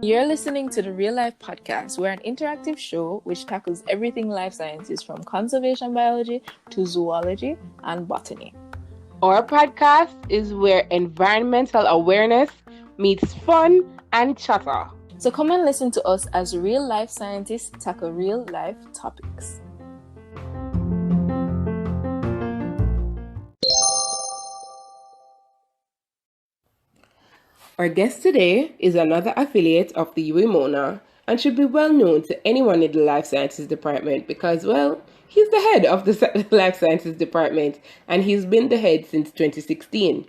You're listening to the Real Life Podcast. We're an interactive show which tackles everything life sciences from conservation biology to zoology and botany. Our podcast is where environmental awareness meets fun and chatter. So come and listen to us as real life scientists tackle real life topics. Our guest today is another affiliate of the UEMONA and should be well known to anyone in the Life Sciences Department because, well, he's the head of the Life Sciences Department and he's been the head since 2016.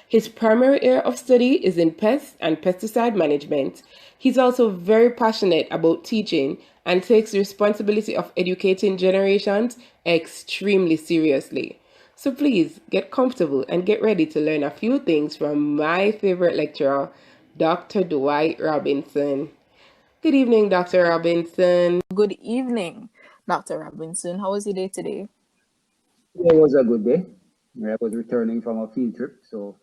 His primary area of study is in pest and pesticide management. He's also very passionate about teaching and takes the responsibility of educating generations extremely seriously. So please get comfortable and get ready to learn a few things from my favorite lecturer, Dr. Dwight Robinson. Good evening, Dr. Robinson. Good evening, Dr. Robinson. How was your day today? It was a good day. I was returning from a field trip, so.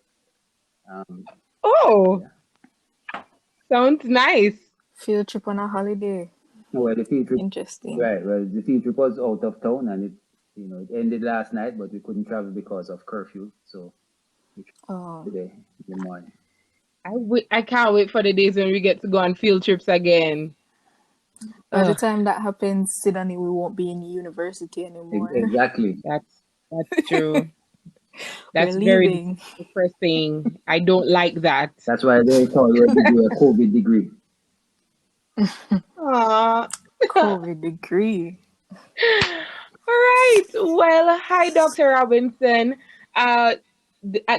Sounds nice. Field trip on a holiday. Well, the field trip. Interesting. Right. Well, the field trip was out of town, and it ended last night, but we couldn't travel because of curfew. So. Today in the morning. I can't wait for the days when we get to go on field trips again. By the time that happens, Sydney, we won't be in university anymore. Exactly. That's true. That's very depressing. I don't like that. That's why they call you to do a COVID degree. COVID degree. All right. Well, hi, Dr. Robinson. At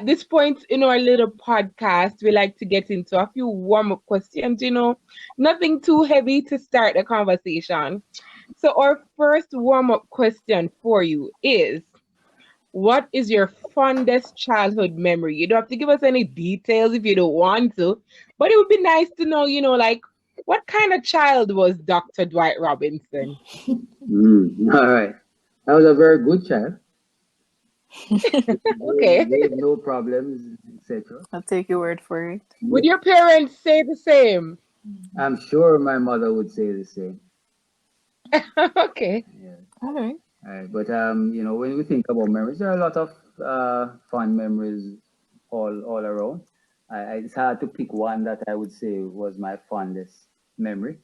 this point in our little podcast, we like to get into a few warm-up questions, nothing too heavy to start the conversation. So our first warm-up question for you is, what is your fondest childhood memory? You don't have to give us any details if you don't want to, but it would be nice to know, what kind of child was Dr. Dwight Robinson? All right. I was a very good child. Okay. No problems, etc. I'll take your word for it. Would your parents say the same? I'm sure my mother would say the same. Okay. Yeah. All right. But when we think about memories, there are a lot of fun memories all around. It's hard to pick one that I would say was my fondest memory.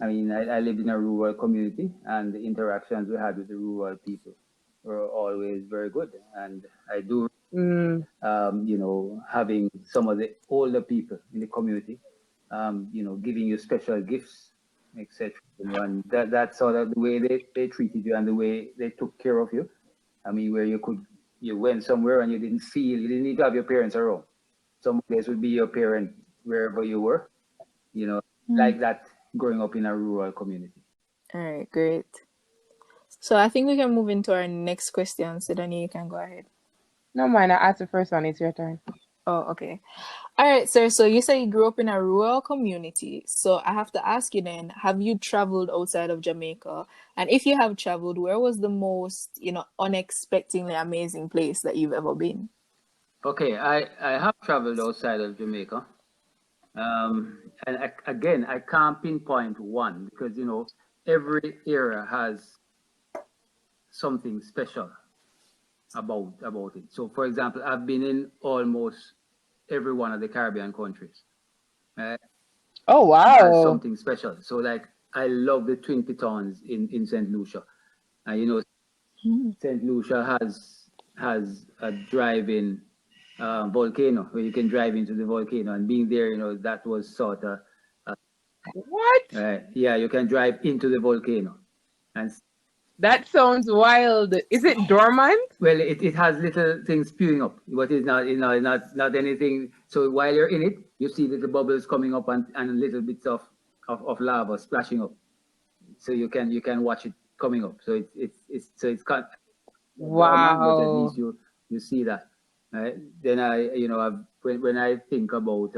I mean, I lived in a rural community, and the interactions we had with the rural people were always very good. And I do, having some of the older people in the community, giving you special gifts, etc. And that's sort of the way they treated you and the way they took care of you. I mean, where you went somewhere and you didn't need to have your parents around. Some place would be your parent wherever you were, like that growing up in a rural community. All right, great. So I think we can move into our next question. Sydney, you can go ahead. No, mind. I asked the first one. It's your turn. Oh, okay. All right, sir. So you say you grew up in a rural community. So I have to ask you then, have you traveled outside of Jamaica? And if you have traveled, where was the most, unexpectedly amazing place that you've ever been? Okay, I have traveled outside of Jamaica. And I can't pinpoint one because, every area has something special about it. So, for example, I've been in almost every one of the Caribbean countries. Oh, wow. Has something special. So, like, I love the Twin Pitons in St. Lucia. St. Lucia has a drive-in volcano where you can drive into the volcano, and being there, that was sort of what? Yeah, you can drive into the volcano, and that sounds wild. Is it dormant? Well, it has little things spewing up, but it's not not anything. So while you're in it, you see little bubbles coming up and little bits of lava splashing up. So you can watch it coming up. So it's kind of wow. Dormant, but at least you see that. Right? Then when I think about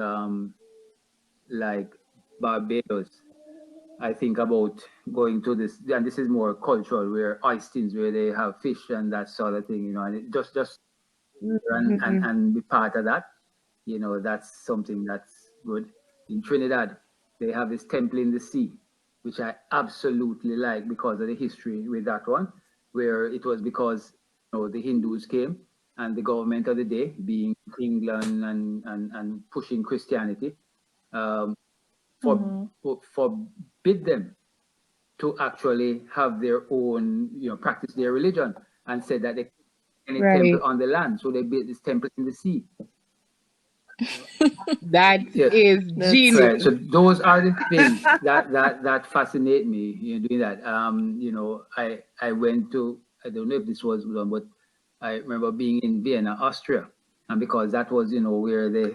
like Barbados, I think about going to this, and this is more cultural, where oysters, where they have fish and that sort of thing, and it just and be part of that, that's something that's good. In Trinidad, They have this temple in the sea, which I absolutely like because of the history with that one, where it was because the Hindus came and the government of the day, being England and pushing Christianity, forbid them to actually have their own, practice their religion, and said that they any temple on the land, so they built this temple in the sea. That is genius. Right. So those are the things that fascinate me. Doing that. I went to, I don't know if this was one, but I remember being in Vienna, Austria, and because that was where the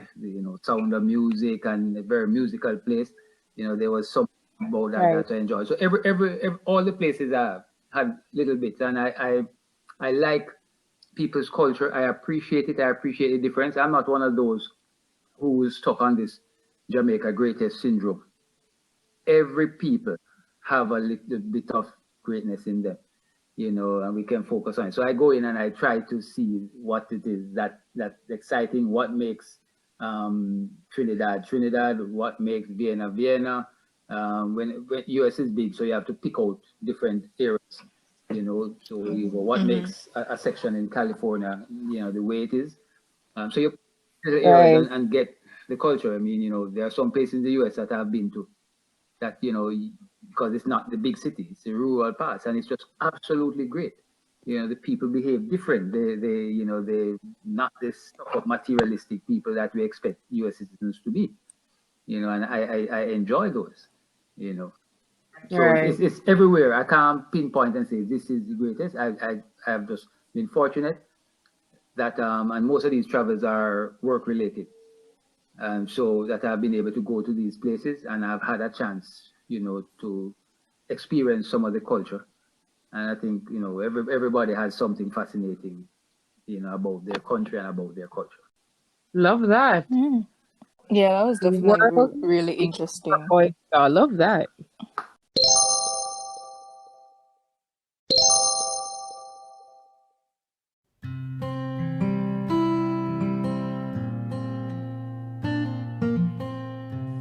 sound of music and a very musical place. There was something about that that I enjoyed. So every all the places I had little bits, and I like people's culture. I appreciate it. I appreciate the difference. I'm not one of those who is stuck on this Jamaica greatest syndrome. Every people have a little bit of greatness in them, and we can focus on it. So I go in and I try to see what it is that's exciting, what makes Trinidad, what makes Vienna. When US is big, so you have to pick out different areas, so what makes a section in California, the way it is. So you the areas and get the culture. I mean, there are some places in the US that I've been to that, because it's not the big city, it's the rural parts, and it's just absolutely great. The people behave different. They're not this materialistic people that we expect US citizens to be. And I enjoy those, So it's everywhere. I can't pinpoint and say this is the greatest. I have just been fortunate that and most of these travels are work related, so that I've been able to go to these places and I've had a chance, to experience some of the culture. And I think everybody has something fascinating, about their country and about their culture. Love that. Yeah, that was definitely really interesting. I love that.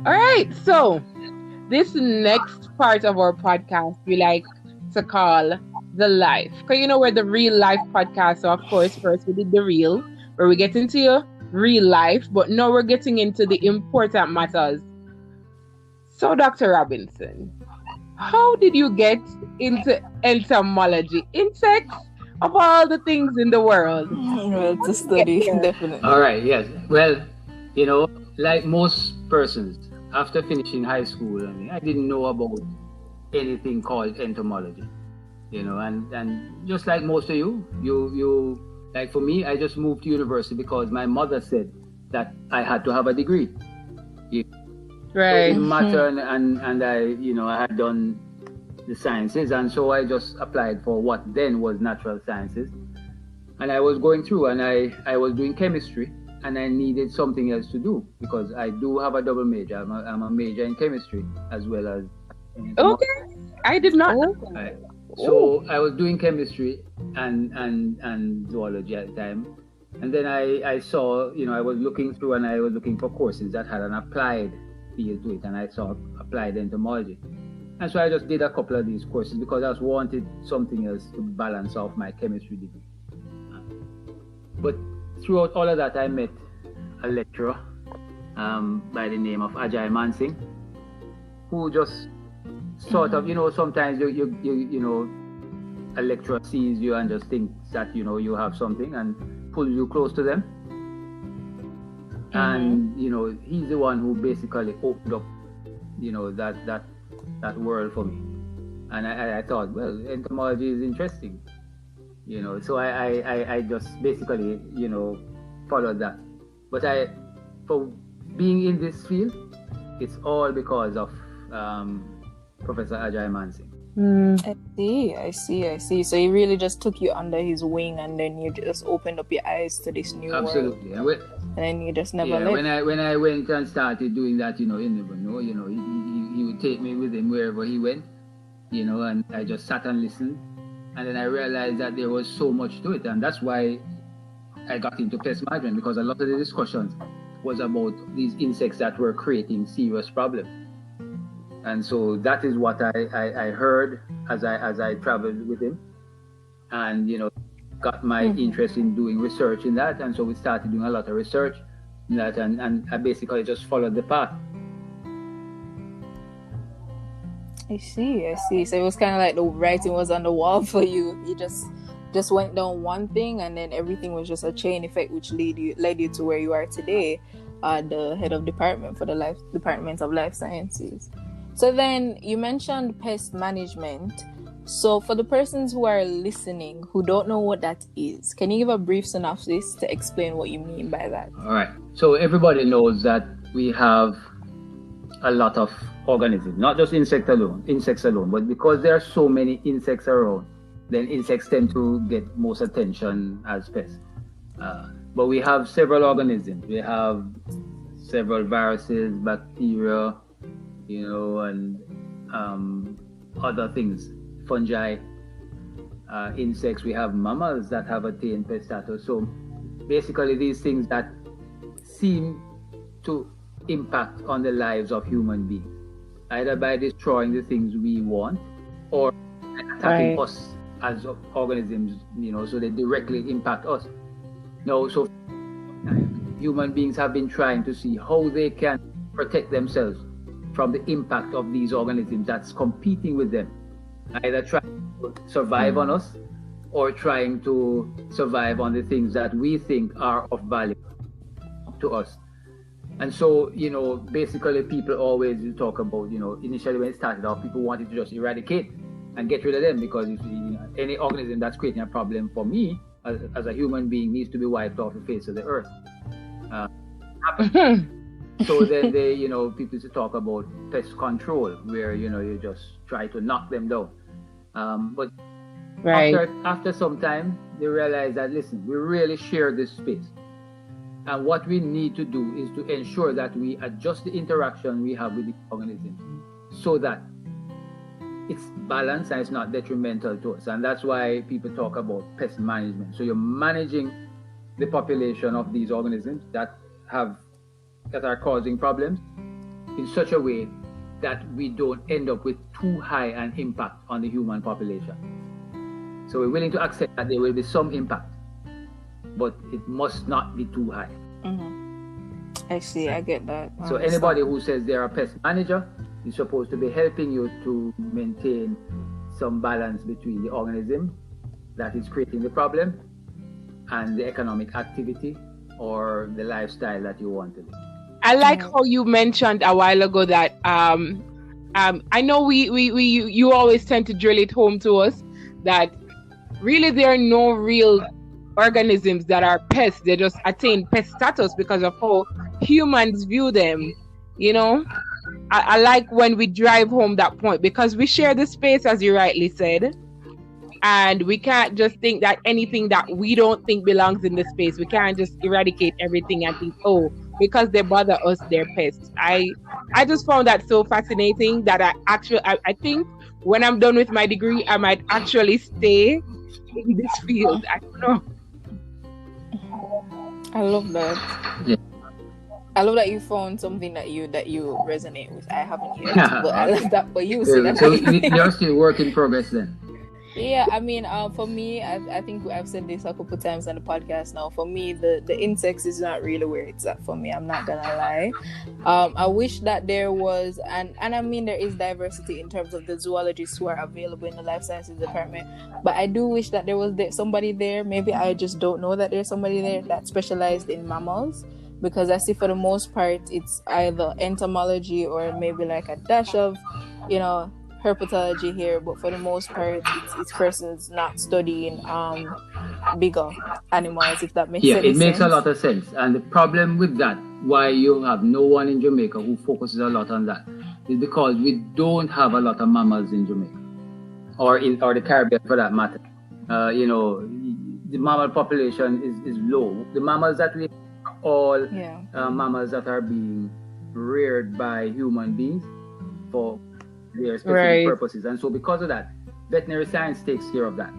All right, so this next part of our podcast we like to call the life. Because we're the real life podcast. So of course, first we did the real, where we get into your real life, but now we're getting into the important matters. So Dr. Robinson, how did you get into entomology? Insects of all the things in the world. Well, to study, definitely. All right, yes. Well, like most persons, after finishing high school, I didn't know about anything called entomology, and just like most of you like for me, I just moved to university because my mother said that I had to have a degree. Right. It didn't matter, and I had done the sciences, and so I just applied for what then was natural sciences, and I was going through, and I was doing chemistry. And I needed something else to do because I do have a double major. I'm a major in chemistry as well as. Okay, I did not know. Right. So I was doing chemistry and zoology at the time, and then I saw, I was looking through and I was looking for courses that had an applied field to it, and I saw applied entomology, and so I just did a couple of these courses because I just wanted something else to balance off my chemistry degree. But throughout all of that, I met a lecturer by the name of Ajay Mansingh, who just sort of, sometimes you a lecturer sees you and just thinks that you have something and pulls you close to them. And he's the one who basically opened up that world for me. And I thought, well, entomology is interesting. So I just basically, followed that. But for being in this field, it's all because of Professor Ajay Mansingh. I see. So he really just took you under his wing, and then you just opened up your eyes to this new world. Absolutely. And then you just never left. When I went and started doing that, you never know. He would take me with him wherever he went, and I just sat and listened. And then I realized that there was so much to it, and that's why I got into pest management, because a lot of the discussions was about these insects that were creating serious problems. And so that is what I heard as I traveled with him, and got my interest in doing research in that. And so we started doing a lot of research in that, and I basically just followed the path. I see. So it was kind of like the writing was on the wall for you. You just went down one thing, and then everything was just a chain effect, which led you to where you are today, the head of department for the Department of Life Sciences. So then you mentioned pest management. So for the persons who are listening who don't know what that is, can you give a brief synopsis to explain what you mean by that? All right. So everybody knows that we have a lot of organisms, not just insects alone, but because there are so many insects around, then insects tend to get most attention as pests. But we have several organisms. We have several viruses, bacteria, and other things, fungi, insects. We have mammals that have attained pest status. So basically these things that seem to impact on the lives of human beings, either by destroying the things we want or attacking us as organisms, so they directly impact us. Now, so human beings have been trying to see how they can protect themselves from the impact of these organisms that's competing with them, either trying to survive on us or trying to survive on the things that we think are of value to us. And so, basically people always talk about, initially when it started off, people wanted to just eradicate and get rid of them, because if any organism that's creating a problem for me as a human being needs to be wiped off the face of the earth. So then they, people used to talk about pest control, where, you just try to knock them down. But after some time, they realize that, listen, we really share this space. And what we need to do is to ensure that we adjust the interaction we have with the organisms so that it's balanced and it's not detrimental to us. And that's why people talk about pest management. So you're managing the population of these organisms that are causing problems in such a way that we don't end up with too high an impact on the human population. So we're willing to accept that there will be some impact, but it must not be too high. I see, I get that. So anybody who says they're a pest manager is supposed to be helping you to maintain some balance between the organism that is creating the problem and the economic activity or the lifestyle that you want to live. I like how you mentioned a while ago that I know you always tend to drill it home to us that really there are no real organisms that are pests. They just attain pest status because of how humans view them. I like when we drive home that point, because we share the space, as you rightly said, and we can't just think that anything that we don't think belongs in the space, we can't just eradicate everything and think, because they bother us, they're pests. I just found that so fascinating that I think when I'm done with my degree, I might actually stay in this field. I don't know. I love that. Yeah. I love that you found something that you resonate with. I haven't yet, but I love that for you. So you're still work in progress then. Yeah, I mean, for me, I think I've said this a couple times on the podcast now. For me, the insects is not really where it's at for me. I'm not gonna lie. I wish that there was, and I mean, there is diversity in terms of the zoologists who are available in the life sciences department. But I do wish that there was somebody there. Maybe I just don't know that there's somebody there that specialized in mammals. Because I see for the most part, it's either entomology or maybe like a dash of, herpetology here, but for the most part it's persons not studying bigger animals, if that makes sense. Yeah, it makes a lot of sense. And the problem with that, why you have no one in Jamaica who focuses a lot on that, is because we don't have a lot of mammals in Jamaica or the Caribbean for that matter. The mammal population is low. The mammals that we have are all mammals that are being reared by human beings for their specific purposes. And so because of that, veterinary science takes care of that,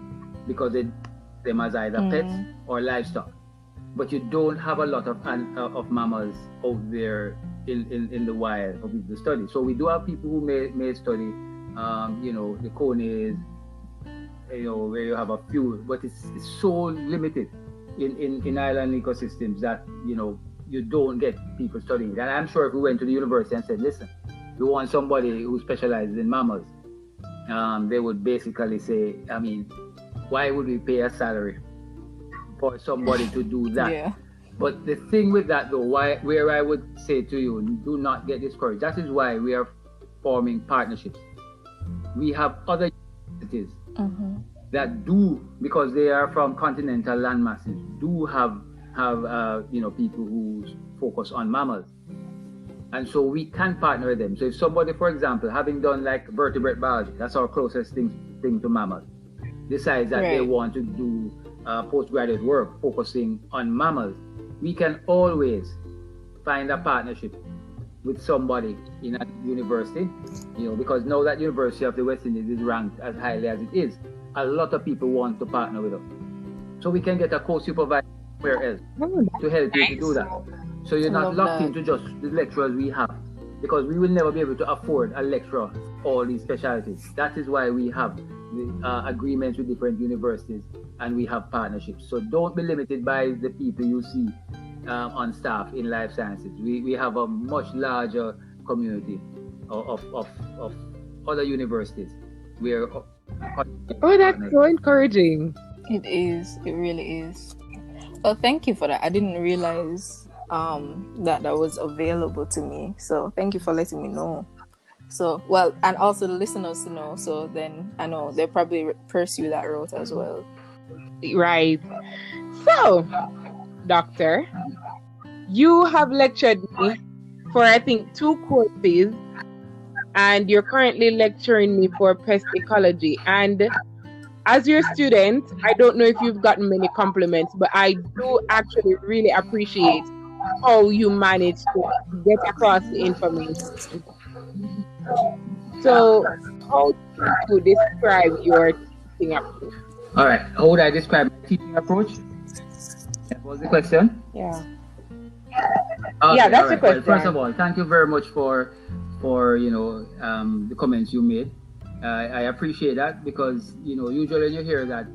because them as either pets or livestock. But you don't have a lot of mammals out there in the wild for people to study. So we do have people who may study, the conies, where you have a few, but it's so limited in island ecosystems that, you don't get people studying it. And I'm sure if we went to the university and said, listen, we want somebody who specializes in mammals, they would basically say, I mean, why would we pay a salary for somebody to do that? Yeah. But the thing with that, though, where I would say to you, do not get discouraged. That is why we are forming partnerships. We have other universities that do, because they are from continental land masses, do have people who focus on mammals. And so we can partner with them. So if somebody, for example, having done like vertebrate biology, that's our closest thing to mammals, decides that they want to do postgraduate work focusing on mammals, we can always find a partnership with somebody in a university, because now that University of the West Indies is ranked as highly as it is, a lot of people want to partner with us. So we can get a co-supervisor somewhere else to help you to do that. So you're not locked into just the lecturers we have, because we will never be able to afford a lecturer all these specialties. That is why we have agreements with different universities and we have partnerships. So don't be limited by the people you see on staff in life sciences. We have a much larger community of other universities where. Oh, that's so encouraging. It is. It really is. Well, thank you for that. I didn't realize that was available to me. So thank you for letting me know. So, well, and also the listeners to know. So then I know they'll probably pursue that route as well. Right. So, Doctor, you have lectured me for, I think, 2 courses, and you're currently lecturing me for Pest Ecology. And as your student, I don't know if you've gotten many compliments, but I do actually really appreciate how you manage to get across the information. So, how do you describe your teaching approach? All right. How would I describe my teaching approach? That was the question? Yeah. Okay, yeah, that's the question. Well, first of all, thank you very much for the comments you made. I appreciate that, because usually when you hear that,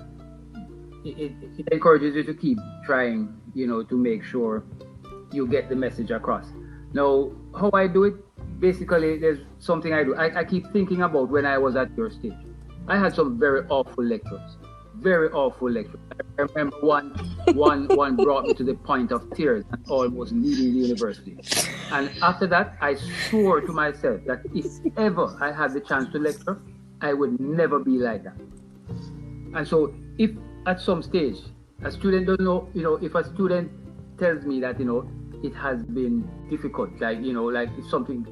it encourages you to keep trying, to make sure you get the message across. Now, how I do it, basically, there's something I do. I keep thinking about when I was at your stage. I had some very awful lectures. Very awful lecture. I remember one brought me to the point of tears and almost leaving the university. And after that, I swore to myself that if ever I had the chance to lecture, I would never be like that. And so if at some stage a student don't know, if a student tells me that, it has been difficult, like it's something,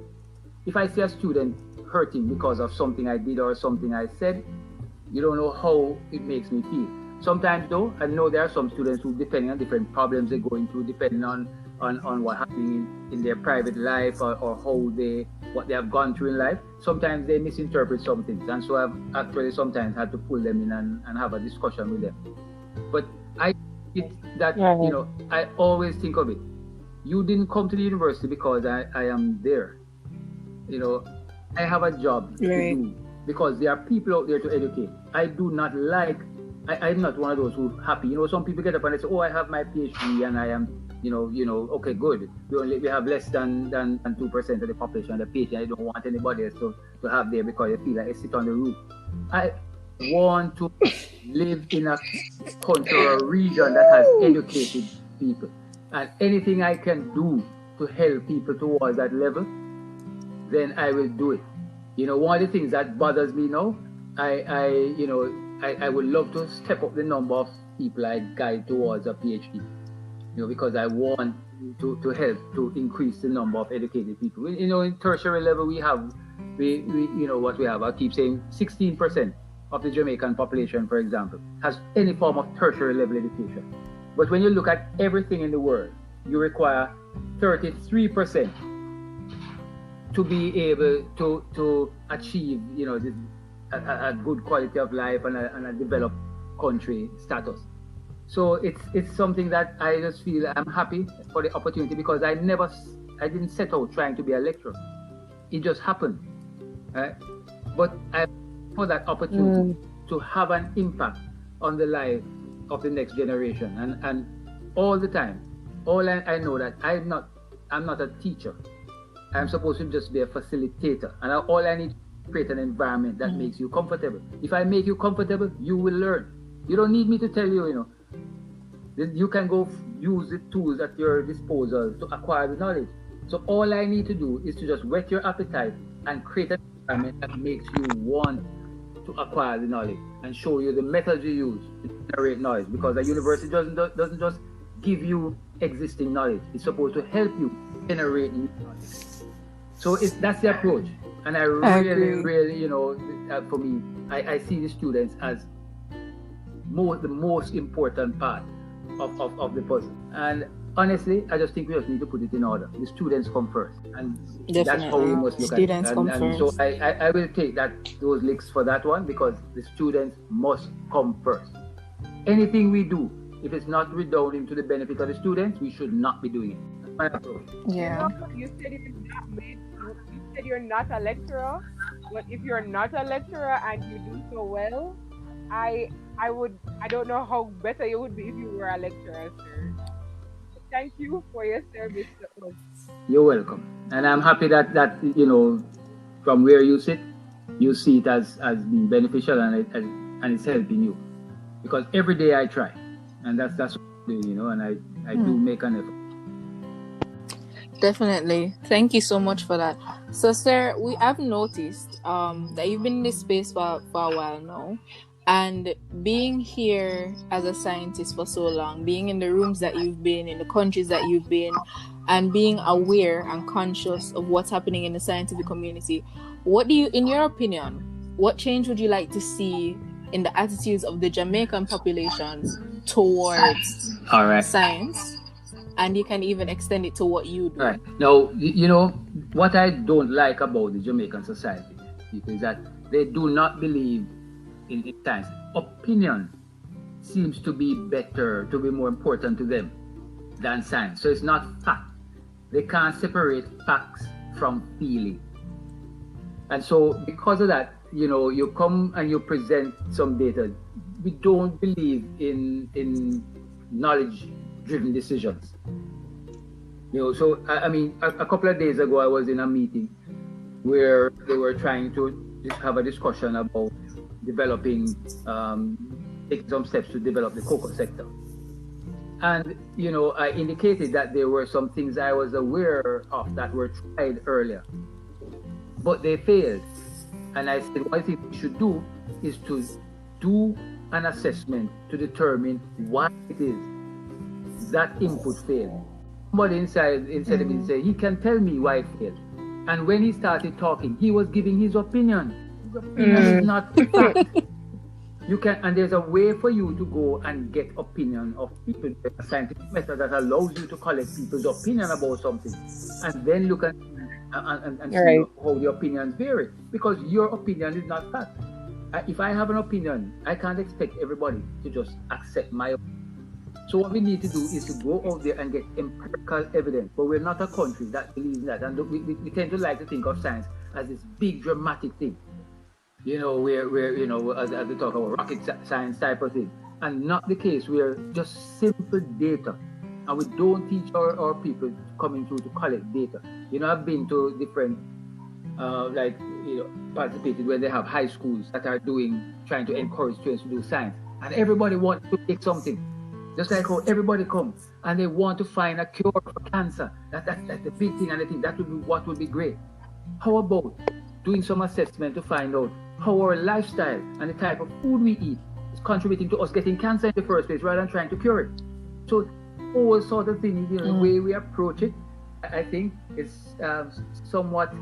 if I see a student hurting because of something I did or something I said, you don't know how it makes me feel. Sometimes though, I know there are some students who, depending on different problems they're going through, depending on what happening in their private life or what they have gone through in life, sometimes they misinterpret some things. And so I've actually sometimes had to pull them in and have a discussion with them. But I always think of it. You didn't come to the university because I am there. I have a job to do, because there are people out there to educate. I do not like, I'm not one of those who happy. Some people get up and they say, oh, I have my PhD and I am, okay, good. We have less than 2% of the population of the PhD. I don't want anybody else to have there because they feel like they sit on the roof. I want to live in a country or a region that has educated people. And anything I can do to help people towards that level, then I will do it. One of the things that bothers me now, I would love to step up the number of people I guide towards a PhD, because I want to help to increase the number of educated people. In tertiary level, we have what we have. I keep saying 16% of the Jamaican population, for example, has any form of tertiary level education. But when you look at everything in the world, you require 33% to be able to achieve, a good quality of life and a developed country status. So it's something that I just feel I'm happy for the opportunity, because I never I didn't set out trying to be a lecturer. It just happened, right? But I for that opportunity to have an impact on the life of the next generation, and all the time, I know that I'm not a teacher. I'm supposed to just be a facilitator, and all I need to create an environment that makes you comfortable. If I make you comfortable, you will learn. You don't need me to tell you, you know. You can go use the tools at your disposal to acquire the knowledge. So all I need to do is to just whet your appetite and create an environment that makes you want to acquire the knowledge and show you the methods you use to generate knowledge. Because a university doesn't just give you existing knowledge. It's supposed to help you generate new knowledge. So that's the approach. And I really, you know, for me, I see the students as the most important part of the puzzle. And honestly, I just think we just need to put it in order. The students come first, and that's how we must look students at it. And first. so I will take those licks for that one, because the students must come first. Anything we do, if it's not redounding to the benefit of the students, we should not be doing it. That's my approach. Yeah. You said you're not a lecturer, but if you're not a lecturer and you do so well, I don't know how better you would be if you were a lecturer, sir. Thank you for your service to us. You're welcome. And I'm happy that you know, from where you sit, you see it as being beneficial, and it's helping you. Because every day I try, and that's what I'm doing, you know, and I do make an effort. Definitely. Thank you so much for that. So, sir, I've noticed that you've been in this space for a while now. And being here as a scientist for so long, being in the rooms that you've been, in the countries that you've been, and being aware and conscious of what's happening in the scientific community, in your opinion, what change would you like to see in the attitudes of the Jamaican population towards science? And you can even extend it to what you do. Right. Now, you know, what I don't like about the Jamaican society is that they do not believe in science. Opinion seems to be more important to them than science. So it's not fact. They can't separate facts from feeling. And so because of that, you know, you come and you present some data. We don't believe in knowledge-driven decisions. You know, so I mean, a couple of days ago, I was in a meeting where they were trying to have a discussion about developing, taking some steps to develop the cocoa sector. And, you know, I indicated that there were some things I was aware of that were tried earlier, but they failed. And I said, what I think we should do is to do an assessment to determine why it is that input failed. Somebody inside of me said, he can tell me why it failed. And when he started talking, he was giving his opinion. His opinion is not fact. You can, and there's a way for you to go and get opinion of people. There's a scientific method that allows you to collect people's opinion about something, and then look at and see how the opinions vary. Because your opinion is not fact. If I have an opinion, I can't expect everybody to just accept my opinion. So what we need to do is to go out there and get empirical evidence. But we're not a country that believes in that, and we tend to like to think of science as this big dramatic thing. You know, we're you know, as we talk about rocket science type of thing, and not the case. We're just simple data, and we don't teach our people coming through to collect data. You know, I've been to different, like, you know, participated where they have high schools that are trying to encourage students to do science, and everybody wants to make something. Just like how everybody comes and they want to find a cure for cancer. That's the big thing, and I think that would be what would be great. How about doing some assessment to find out how our lifestyle and the type of food we eat is contributing to us getting cancer in the first place rather than trying to cure it? So all sort of things, you know, the way we approach it, I think is somewhat,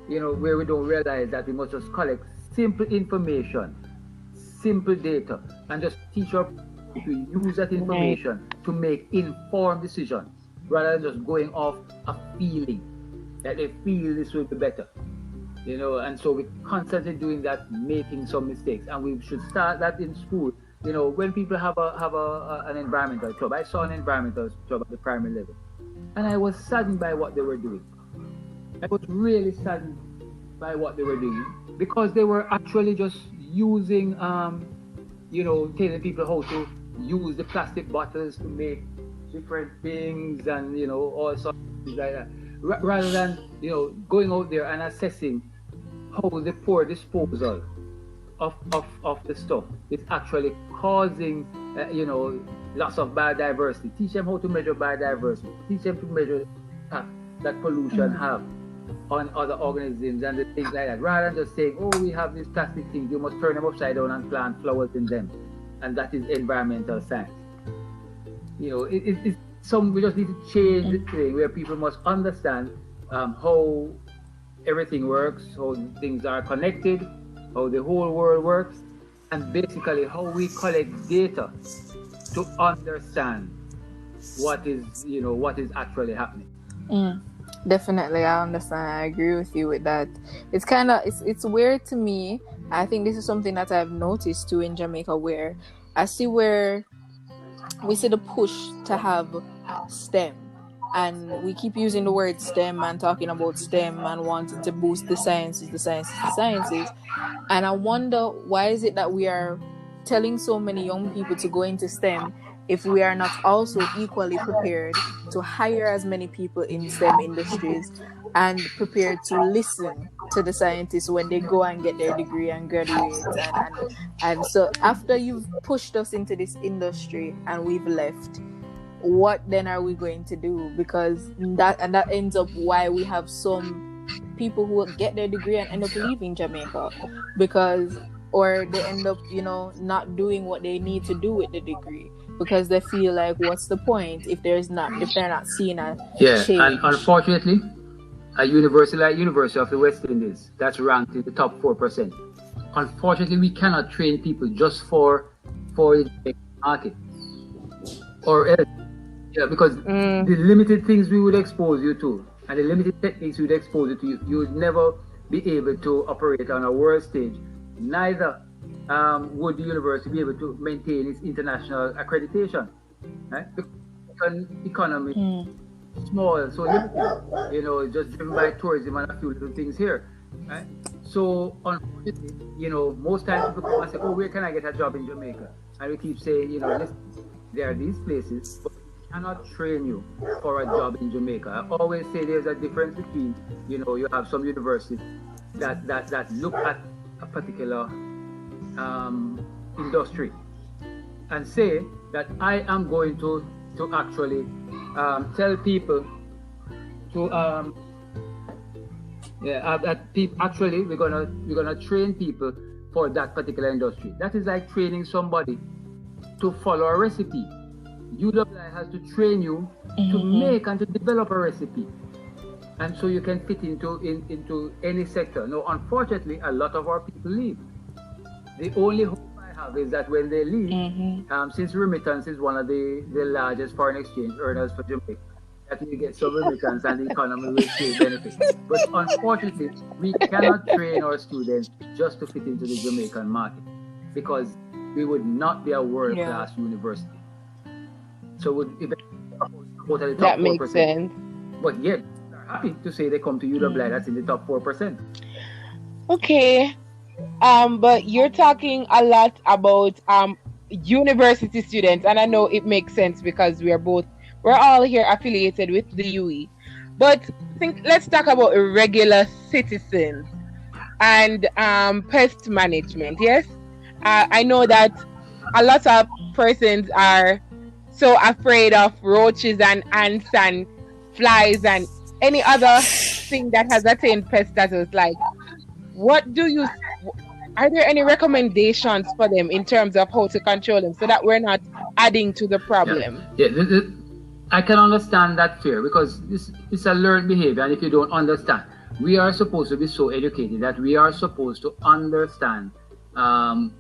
you know, where we don't realize that we must just collect simple information, simple data, and just teach our people to use that information to make informed decisions rather than just going off a feeling that they feel this will be better. You know, and so we're constantly doing that, making some mistakes, and we should start that in school. You know, when people have an environmental club. I saw an environmental club at the primary level, and I was saddened by what they were doing. I was really saddened by what they were doing because they were actually just using, telling people how to use the plastic bottles to make different things and, all sorts of things like that. Rather than, going out there and assessing how the poor disposal of the stuff is actually causing, loss of biodiversity. Teach them how to measure biodiversity. Teach them to measure that pollution have on other organisms and the things like that. Rather than just saying, oh, we have these plastic things, you must turn them upside down and plant flowers in them. And that is environmental science. We just need to change the thing where people must understand how everything works, how things are connected, how the whole world works, and basically how we collect data to understand what is actually happening. Definitely, I understand. I agree with you with that. It's kind of it's weird to me. I think this is something that I've noticed too in Jamaica, where I see where we see the push to have STEM, and we keep using the word STEM and talking about STEM and wanting to boost the sciences, and I wonder, why is it that we are telling so many young people to go into STEM if we are not also equally prepared to hire as many people in STEM industries and prepared to listen to the scientists when they go and get their degree and graduate. And so after you've pushed us into this industry and we've left, what then are we going to do? Because that ends up why we have some people who get their degree and end up leaving Jamaica, or they end up, not doing what they need to do with the degree, because they feel like, what's the point if they're not seeing a change? And unfortunately, a university like University of the West Indies, that's ranked in the top 4%. Unfortunately, we cannot train people just for the market or else. Because the limited things we would expose you to and the limited techniques we would expose you to, you would never be able to operate on a world stage. Neither would the university be able to maintain its international accreditation. Right? The economy small, so limited, just driven by tourism and a few little things here. Right? So unfortunately, most times people come and say, oh, where can I get a job in Jamaica? And we keep saying, listen, there are these places, but we cannot train you for a job in Jamaica. I always say there's a difference between, you have some universities that look at a particular industry and say that I am going to actually tell people to actually we're gonna train people for that particular industry. That is like training somebody to follow a recipe. UWI has to train you to make and to develop a recipe, and so you can fit into any sector. No, unfortunately, a lot of our people leave. The only hope I have is that when they leave, since remittance is one of the largest foreign exchange earners for Jamaica, that we get some remittance and the economy will still benefit. But unfortunately, we cannot train our students just to fit into the Jamaican market, because we would not be a world-class university. So would eventually that makes 4%. Sense. But yet, they're happy to say they come to UWI that's in the top 4%. Okay. But you're talking a lot about university students, and I know it makes sense because we're all here affiliated with the UE. But let's talk about regular citizens and pest management. Yes, I know that a lot of persons are so afraid of roaches and ants and flies and any other thing that has attained pest status. Like, are there any recommendations for them in terms of how to control them so that we're not adding to the problem? I can understand that fear, because it's a learned behavior, and if you don't understand, we are supposed to be so educated that we are supposed to understand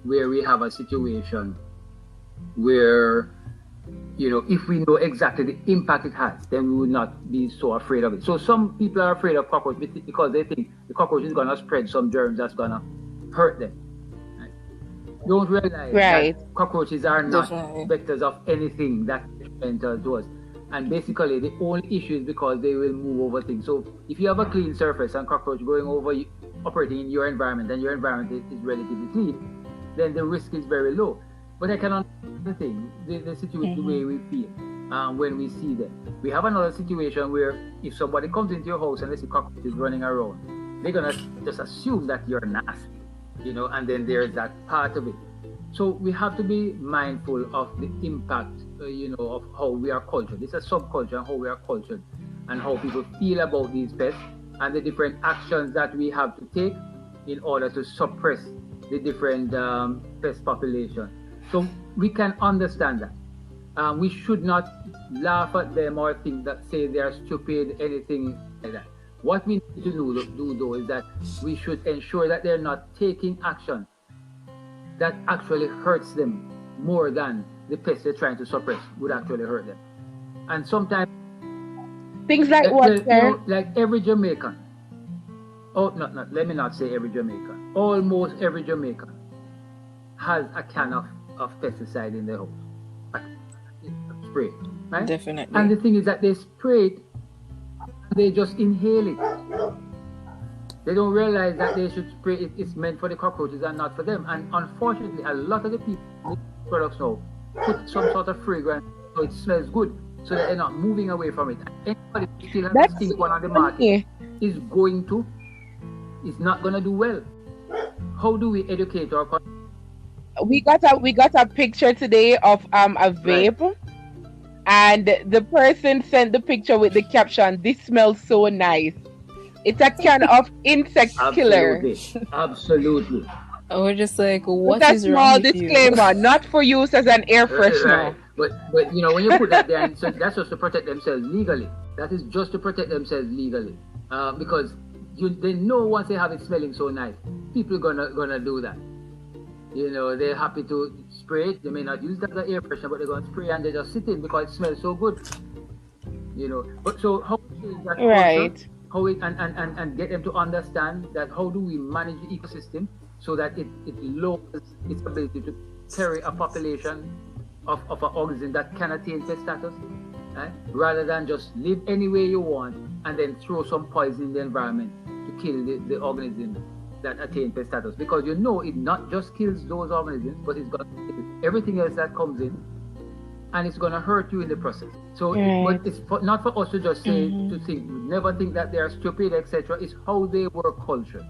where we have a situation where, if we know exactly the impact it has, then we would not be so afraid of it. So some people are afraid of cockroaches because they think the cockroach is going to spread some germs that's going to hurt them. Right? Don't realize that cockroaches are not vectors of anything that enter to us. And basically, the only issue is because they will move over things. So if you have a clean surface and cockroach going over, operating in your environment, and your environment is relatively clean, then the risk is very low. But I can understand the thing, the situation, the way we feel when we see them. We have another situation where if somebody comes into your house and they see cockroaches running around, they're gonna just assume that you're nasty, and then there's that part of it. So we have to be mindful of the impact, of how we are cultured. It's a subculture and how we are cultured, and how people feel about these pests, and the different actions that we have to take in order to suppress the different pest population. So we can understand that. We should not laugh at them or think that, say they are stupid, anything like that. What we need to do though is that we should ensure that they're not taking action that actually hurts them more than the pests they're trying to suppress would actually hurt them. And sometimes things like what, sir? Like every Jamaican. Let me not say every Jamaican. Almost every Jamaican has a can of pesticide in their house. Spray, right? Definitely. And the thing is that they spray it, they just inhale it. They don't realize that they should spray it. It's meant for the cockroaches and not for them. And unfortunately, a lot of the people with products now put some sort of fragrance so it smells good, so that they're not moving away from it. Anybody who still has a stink one on the market is not going to do well. How do we educate our country? We got a picture today of a vape, right. And the person sent the picture with the caption, "This smells so nice." It's a can of insect killer. Absolutely. We're just like, what is wrong wrong with disclaimer, not for use as an air freshener. Right. But when you put that there, so that's just to protect themselves legally. That is just to protect themselves legally, because they know once they have it smelling so nice, people are gonna do that. They're happy to spray it. They may not use that as an air freshener, but they're gonna spray and they just sit in because it smells so good. But so how is that right? culture? How it and get them to understand that how do we manage the ecosystem so that it lowers its ability to carry a population of an organism that can attain pest status, right? Rather than just live any way you want and then throw some poison in the environment to kill the organism that attain pest status, because it not just kills those organisms, but it's going to kill everything else that comes in, and it's going to hurt you in the process. So, but it's not for us to just say, never think that they are stupid, etc. It's how they were cultured.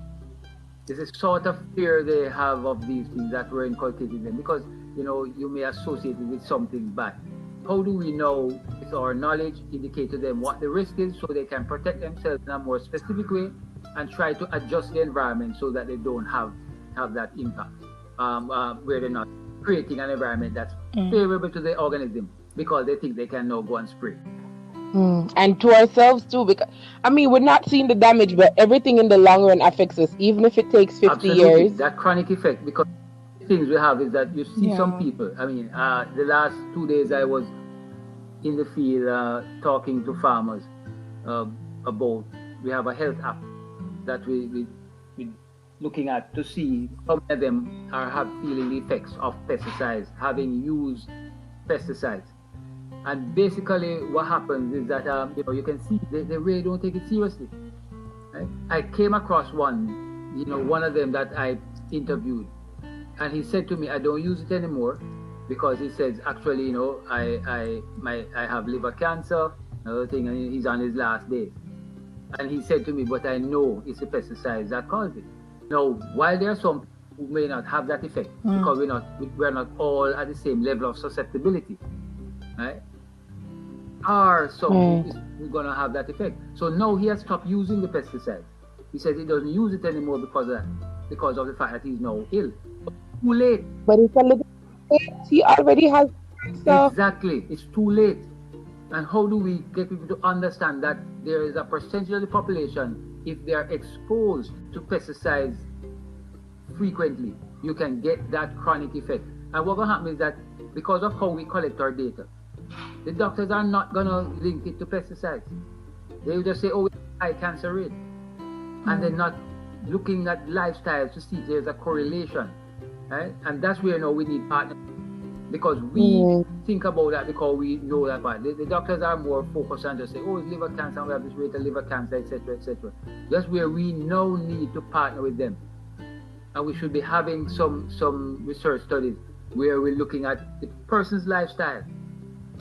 It's a sort of fear they have of these things that were inculcated in them, because, you may associate it with something bad. How do we know? It's our knowledge indicate to them what the risk is so they can protect themselves in a more specific way and try to adjust the environment so that they don't have that impact, where they're not creating an environment that's favorable to the organism because they think they can now go and spray. And to ourselves too, because we're not seeing the damage, but everything in the long run affects us, even if it takes 50 Absolutely. years. That chronic effect, because the things we have is that you see some people. The last 2 days I was in the field talking to farmers about, we have a health app that we looking at to see how many of them are feeling the effects of pesticides, having used pesticides. And basically what happens is that you can see they really don't take it seriously. Right? I came across one of them that I interviewed, and he said to me, I don't use it anymore because he says, actually, I have liver cancer, another thing, and he's on his last day. And he said to me, but I know it's the pesticides that caused it. Now, while there are some who may not have that effect, because we're not all at the same level of susceptibility, right? Some who's going to have that effect. So now he has stopped using the pesticides. He says he doesn't use it anymore because of the fact that he's now ill. But too late. But it's a little late. He already has cancer. Exactly. It's too late. And how do we get people to understand that there is a percentage of the population, if they are exposed to pesticides frequently, you can get that chronic effect. And what will happen is that because of how we collect our data, the doctors are not going to link it to pesticides. They will just say, oh, it's a high cancer rate. And they're not looking at lifestyles to see if there's a correlation. Right? And that's where we need partners. because we think about that because we know that part. The doctors are more focused on just say, oh, it's liver cancer, we have this rate of liver cancer, etc., etc. That's where we now need to partner with them, and we should be having some research studies where we're looking at the person's lifestyle,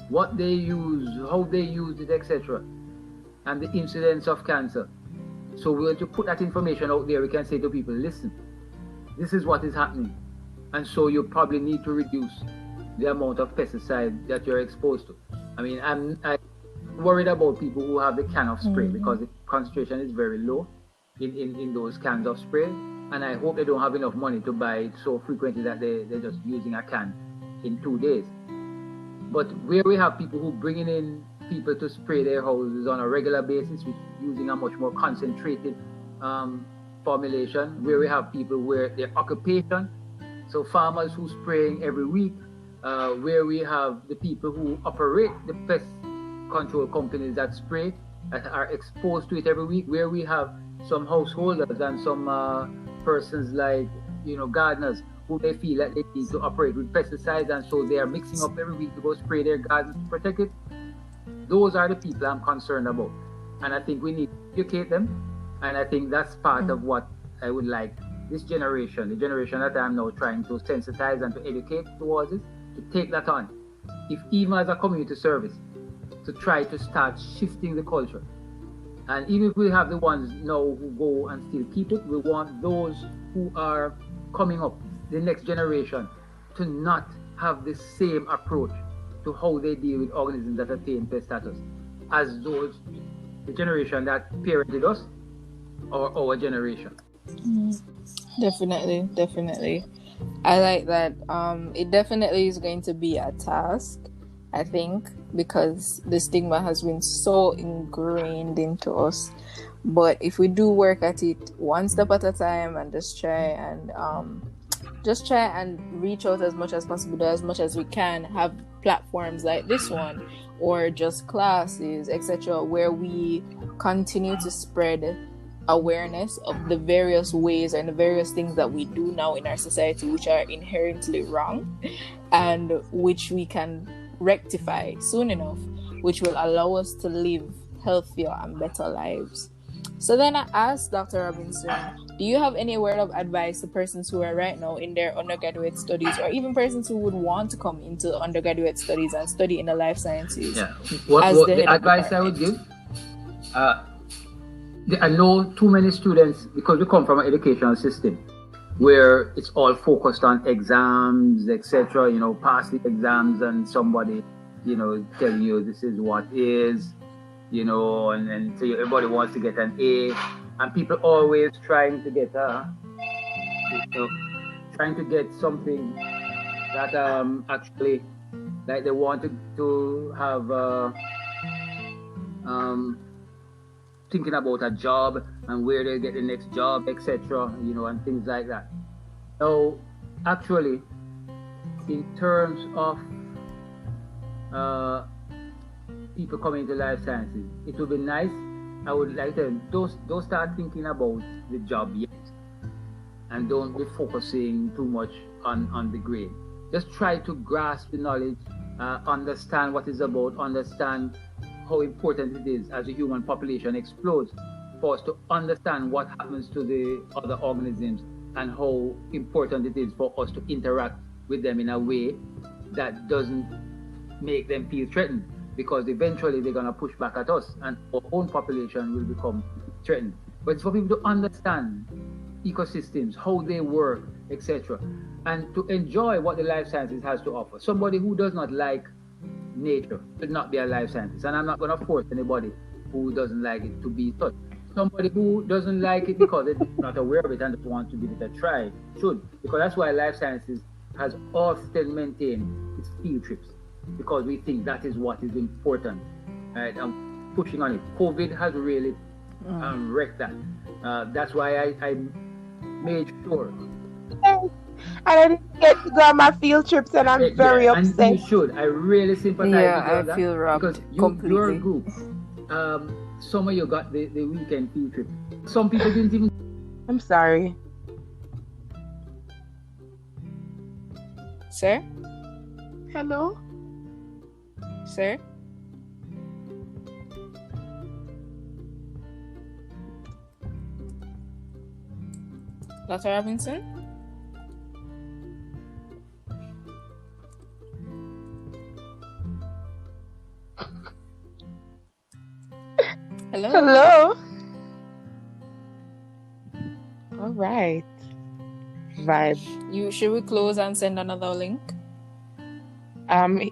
what they use, how they use it, etc., and the incidence of cancer. So we're to put that information out there. We can say to people, listen, this is what is happening, and so you probably need to reduce the amount of pesticide that you're exposed to. I mean, I'm worried about people who have the can of spray because the concentration is very low in those cans of spray, and I hope they don't have enough money to buy it so frequently that they're just using a can in 2 days. But where we have people who bringing in people to spray their houses on a regular basis, with using a much more concentrated formulation, where we have people where their occupation, so farmers who spraying every week, where we have the people who operate the pest control companies that spray, that are exposed to it every week, where we have some householders and some persons like, gardeners who they feel that they need to operate with pesticides, and so they are mixing up every week to go spray their gardens to protect it. Those are the people I'm concerned about, and I think we need to educate them, and I think that's part of what I would like this generation, the generation that I'm now trying to sensitize and to educate towards it, to take that on. If even as a community service, to try to start shifting the culture. And even if we have the ones now who go and still keep it, we want those who are coming up, the next generation, to not have the same approach to how they deal with organisms that attain pest status as the generation that parented us or our generation. Definitely. I like that. It definitely is going to be a task, I think, because the stigma has been so ingrained into us. But if we do work at it one step at a time and just try and reach out as much as possible, as much as we can, have platforms like this one or just classes, etc., where we continue to spread awareness of the various ways and the various things that we do now in our society which are inherently wrong and which we can rectify soon enough, which will allow us to live healthier and better lives. So then I asked Dr. Robinson, do you have any word of advice to persons who are right now in their undergraduate studies, or even persons who would want to come into undergraduate studies and study in the life sciences? Yeah. What the advice I would give? I know too many students, because we come from an educational system where it's all focused on exams, etc. Pass the exams and somebody, telling you this is what is, and so everybody wants to get an A, and people always trying to get something that actually, like, they want to have thinking about a job and where they get the next job, etc., and things like that. So actually, in terms of people coming into life sciences, it would be nice. I would like them, don't start thinking about the job yet, and don't be focusing too much on the grade. Just try to grasp the knowledge, understand what it's about, understand how important it is as the human population explodes, for us to understand what happens to the other organisms and how important it is for us to interact with them in a way that doesn't make them feel threatened, because eventually they're going to push back at us and our own population will become threatened. But it's for people to understand ecosystems, how they work, etc., and to enjoy what the life sciences has to offer. Somebody who does not like nature should not be a life scientist, and I'm not going to force anybody who doesn't like it to be such. Somebody who doesn't like it because they're not aware of it and just want to give it a try should, because that's why life sciences has often maintained its field trips, because we think that is what is important, right? And pushing on it. COVID has really wrecked that. That's why I made sure. And I didn't get to go on my field trips, and I'm very upset. And you should. I really sympathize with you on that. I feel robbed because completely. Your group, some of you got the weekend field trip. Some people didn't even. I'm sorry. Sir? Hello? Sir? Dr. Robinson? Hello? Hello? All right. Vibe. Should we close and send another link?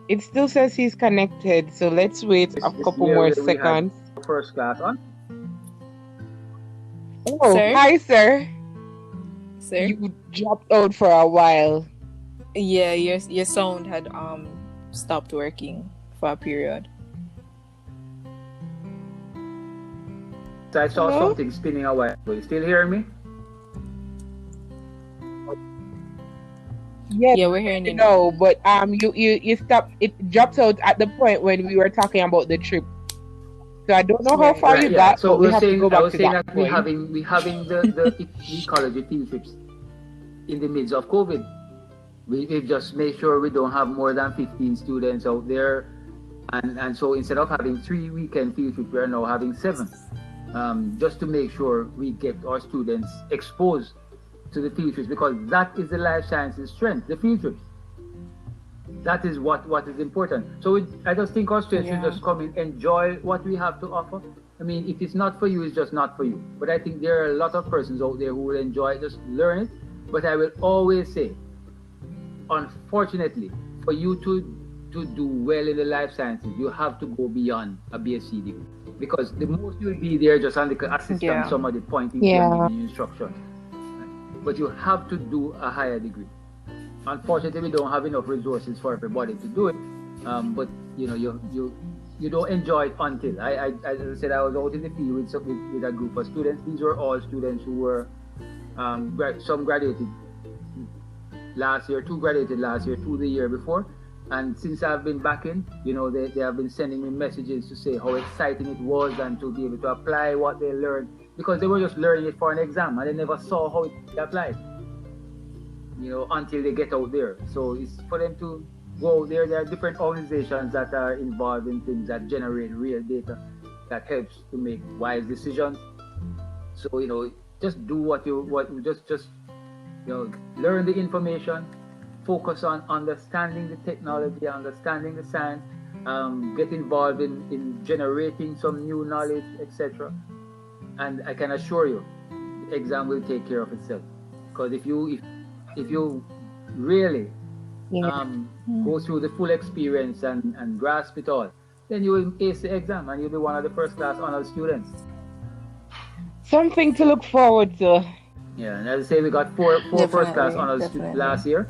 It still says he's connected, so let's wait a couple more seconds. First class on. Oh, Sir? hi, sir. Sir? You dropped out for a while. Yeah, your sound had stopped working for a period. So I saw Hello? something spinning a while ago. You still hearing me? Yes, Yeah, we're hearing you now. no, but you stopped. It dropped out at the point when we were talking about the trip. So I don't know how Right. far you got, So but we we're have to saying, go I back was to saying that that we're point. having the ecology field trips in the midst of COVID. We've just made sure we don't have more than 15 students out there, and so instead of having 3 weekend field trips, we're now having 7, just to make sure we get our students exposed to the field trips, because that is the life sciences strength, the field trips. That is what is important. So I just think our students should just come in, enjoy what we have to offer. I mean, if it's not for you, it's just not for you. But I think there are a lot of persons out there who will enjoy it, just learn it. But I will always say, unfortunately, for you to do well in the life sciences, you have to go beyond a BSc degree. Because the most you'll be there just on the assistant, somebody pointing to you and giving you instructions. But you have to do a higher degree. Unfortunately, we don't have enough resources for everybody to do it. But you know, you don't enjoy it until as I said, I was out in the field with a group of students. These were all students who were some graduated last year, 2 graduated last year, 2 the year before. And since I've been back in, you know, they have been sending me messages to say how exciting it was and to be able to apply what they learned, because they were just learning it for an exam and they never saw how it applied, you know, until they get out there. So it's for them to go out there. There are different organizations that are involved in things that generate real data that helps to make wise decisions. So, you know, just do just you know, learn the information, focus on understanding the technology, understanding the science, get involved in generating some new knowledge, etc. And I can assure you, the exam will take care of itself. Because if you really go through the full experience and grasp it all, then you will ace the exam and you'll be one of the first class honors students. Something to look forward to. Yeah, and as I say, we got four first class honors students last year.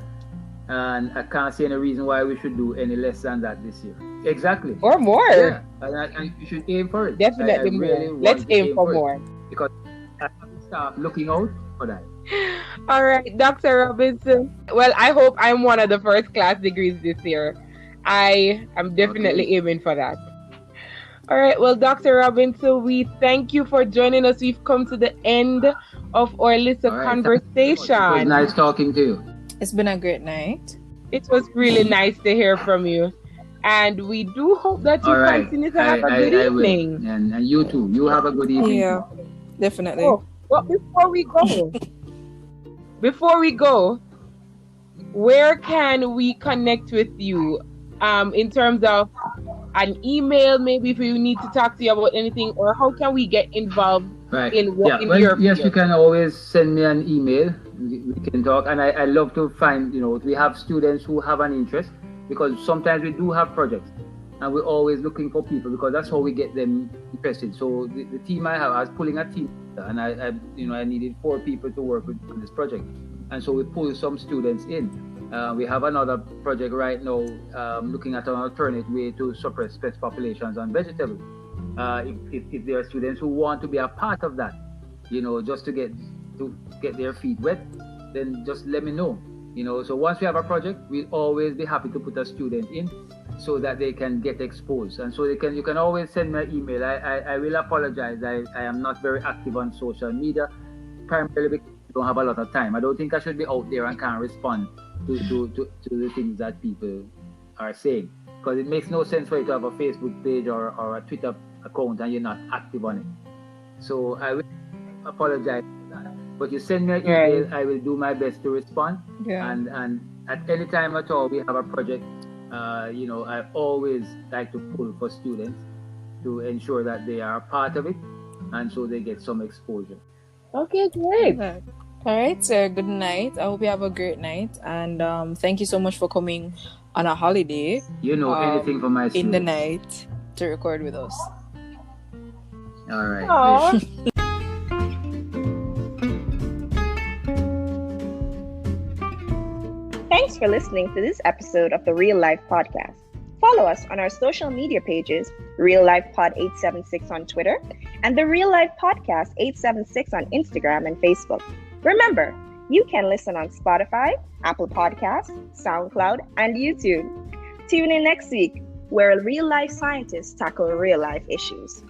And I can't see any reason why we should do any less than that this year. Exactly. Or more. Yeah, and you should aim for it. Definitely more. Let's aim for more. Because I have to start looking out for that. All right, Dr. Robinson. Well, I hope I'm one of the first class degrees this year. I am definitely aiming for that. All right, well, Dr. Robinson, we thank you for joining us. We've come to the end of our little conversation. It was nice talking to you. It's been a great night. It was really nice to hear from you. And we do hope that you continue to have a good evening. And you too. You have a good evening. Yeah, definitely. Oh, but before we go, where can we connect with you? In terms of an email, maybe if we need to talk to you about anything, or how can we get involved in what in your Yes, you can always send me an email. We can talk, and I love to find, you know, we have students who have an interest, because sometimes we do have projects and we're always looking for people, because that's how we get them interested. So the team I was pulling a team, and I needed 4 people to work with on this project, and so we pulled some students in. We have another project right now looking at an alternate way to suppress pest populations on vegetables. If there are students who want to be a part of that, you know, just to get their feet wet, then just let me know. You know, so once we have a project, we'll always be happy to put a student in so that they can get exposed. And so you can always send me an email. I will apologize. I am not very active on social media, primarily because I don't have a lot of time. I don't think I should be out there and can't respond to the things that people are saying. Because it makes no sense for you to have a Facebook page or a Twitter account and you're not active on it. So I will apologize for that. But you send me an email, Right. I will do my best to respond. Yeah. And at any time at all we have a project, I always like to pull for students to ensure that they are part of it and so they get some exposure. Okay, great. All right, sir. Good night. I hope you have a great night, and thank you so much for coming on a holiday. Anything for my in students. the night to record with us. All right. Aw. Thanks for listening to this episode of the Real Life Podcast. Follow us on our social media pages, Real Life Pod 876 on Twitter, and the Real Life Podcast 876 on Instagram and Facebook. Remember, you can listen on Spotify, Apple Podcasts, SoundCloud, and YouTube. Tune in next week, where real life scientists tackle real life issues.